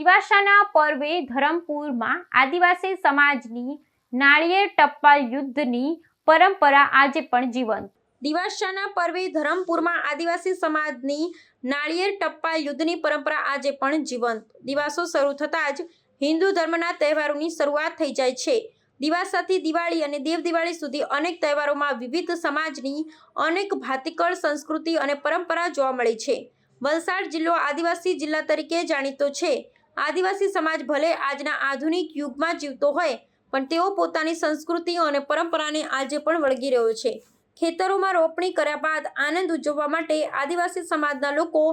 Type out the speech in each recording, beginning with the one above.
દિવાસાના પર્વે ધરમપુરમાં આદિવાસી સમાજની નાળિયેર ટપાલ યુદ્ધની પરંપરા આજે પણ જીવંત। દિવાસાના પર્વે ધરમપુરમાં આદિવાસી સમાજની નાળિયેર ટપાલ યુદ્ધની પરંપરા આજે પણ જીવંત। દિવાસો શરૂ થતાં જ હિન્દુ ધર્મના તહેવારોની શરૂઆત થઈ જાય છે। દિવાસાથી દિવાળી અને દેવ દિવાળી સુધી અનેક તહેવારોમાં વિવિધ સમાજની અનેક ભાતીકળ સંસ્કૃતિ અને પરંપરા જોવા મળે છે। વલસાડ જિલ્લો આદિવાસી જિલ્લા તરીકે જાણીતો છે। આદિવાસી સમાજ ભલે આજના આધુનિક યુગમાં જીવતો હોય પણ તેઓ પોતાની સંસ્કૃતિ અને પરંપરાને આજે પણ વળગી રહ્યો છે। ખેતરોમાં રોપણી કર્યા બાદ આનંદ ઉજવવા માટે આદિવાસી સમાજના લોકો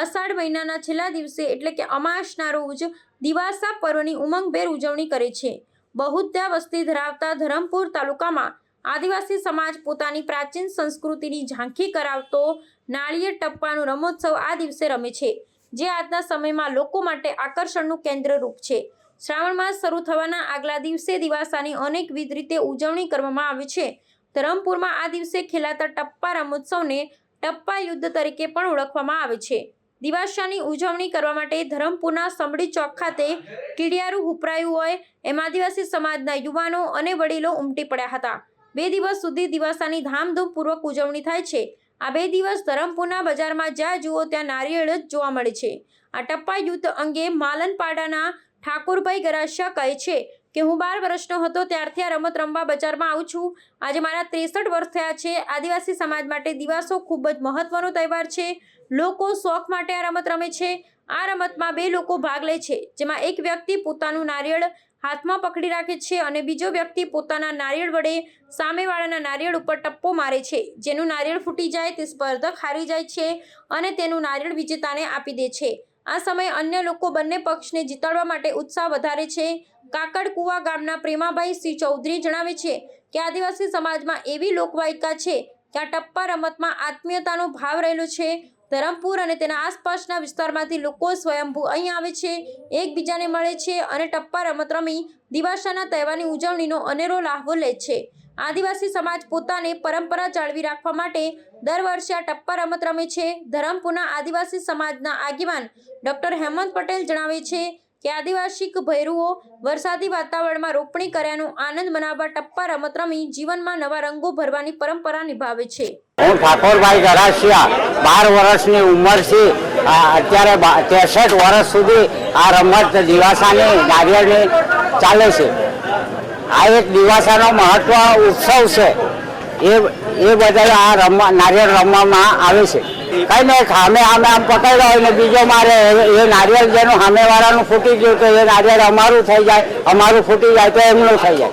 અષાઢ મહિનાના છેલ્લા દિવસે એટલે કે અમાસના રોજ દિવાસા પર્વની ઉમંગભેર ઉજવણી કરે છે। બહુધા વસ્તી ધરાવતા ધરમપુર તાલુકામાં આદિવાસી સમાજ પોતાની પ્રાચીન સંસ્કૃતિની ઝાંખી કરાવતો નાળિયેર ટપ્પાનો રમોત્સવ આ દિવસે રમે છે, જે આજના સમયમાં લોકો માટે આકર્ષણનું કેન્દ્રરૂપ છે। શ્રાવણ માસ શરૂ થવાના આગલા દિવસે દિવાસાની અનેકવિધ રીતે ઉજવણી કરવામાં આવે છે। ધરમપુરમાં આ દિવસે ખેલાતા ટપ્પા રમોત્સવને ટપ્પા યુદ્ધ તરીકે પણ ઓળખવામાં આવે છે। દિવાસાની ઉજવણી કરવા માટે ધરમપુરના સમડી ચોક ખાતે કીડિયારું હુપરાયું હોય એમ આદિવાસી સમાજના યુવાનો અને વડીલો ઉમટી પડ્યા હતા। 2 દિવસ સુધી દિવાસાની ધામધૂમપૂર્વક ઉજવણી થાય છે। આ 2 દિવસ ધરમપુરના બજારમાં જ્યાં જુઓ ત્યાં નારિયેળ જ જોવા મળે છે। આ ટપ્પા યુદ્ધ અંગે માલનપાડાના ઠાકોરભાઈ ગરાસિયા કહે છે કે હું 12 વર્ષનો હતો ત્યારથી આ રમત રમવા બજારમાં આવું છું। આજે મારા 63 વર્ષ થયા છે। આદિવાસી સમાજ માટે દિવાસો ખૂબ જ મહત્વનો તહેવાર છે। લોકો શોખ માટે આ રમત રમે છે। આ રમતમાં 2 લોકો ભાગ લે છે, જેમાં એક વ્યક્તિ પોતાનું નારિયેળ હાથમાં પકડી રાખે છે અને બીજો વ્યક્તિ પોતાના નારિયેળ વડે સામેવાળાના નારિયેળ ઉપર ટપ્પો મારે છે। જેનું નારિયેળ ફૂટી જાય તે સ્પર્ધક હારી જાય છે અને તેનું નારિયેળ વિજેતાને આપી દે છે। આ સમયે અન્ય લોકો બંને પક્ષને જીતાડવા માટે ઉત્સાહ વધારે છે। કાકડકુવા ગામના પ્રેમાભાઈ સિંહ ચૌધરી જણાવે છે કે આદિવાસી સમાજમાં એવી લોકવાયકા છે કે આ ટપ્પા રમતમાં આત્મીયતાનો ભાવ રહેલો છે। ધરમપુર અને તેના આસપાસના વિસ્તારમાંથી લોકો સ્વયંભૂ અહીં આવે છે, એકબીજાને મળે છે અને ટપ્પા રમત રમી દિવાસાના તહેવારની ઉજવણીનો અનેરો લાહવો લે છે। આદિવાસી સમાજ પોતાની પરંપરા જાળવી રાખવા માટે દર વર્ષે આ ટપ્પા રમત રમે છે। ધરમપુરના આદિવાસી સમાજના આગેવાન ડોક્ટર હેમંત પટેલ જણાવે છે કે આદિવાસી ભૈરુઓ વરસાદી વાતાવરણમાં રોપણી કર્યાનો આનંદ મનાવવા ટપ્પા રમત રમી જીવનમાં નવા રંગો ભરવાની પરંપરા નિભાવે છે। હું ઠાકોરભાઈ ગરાસિયા 12 વર્ષની ઉંમર છે। અત્યારે 63 વર્ષ સુધી આ રમત દિવાસાની નારિયેળની ચાલે છે। આ એક દિવાસાનો મહત્વ ઉત્સવ છે, એ બદલ આ નારિયેળ રમવામાં આવે છે। કઈ નહીં, સામે આમ પકડ્યો હોય ને બીજો મારે, એ નારિયેળ જેનું સામેવાળાનું ફૂટી ગયું તો એ નારિયેળ અમારું થઈ જાય, અમારું ફૂટી જાય તો એમનું થઈ જાય।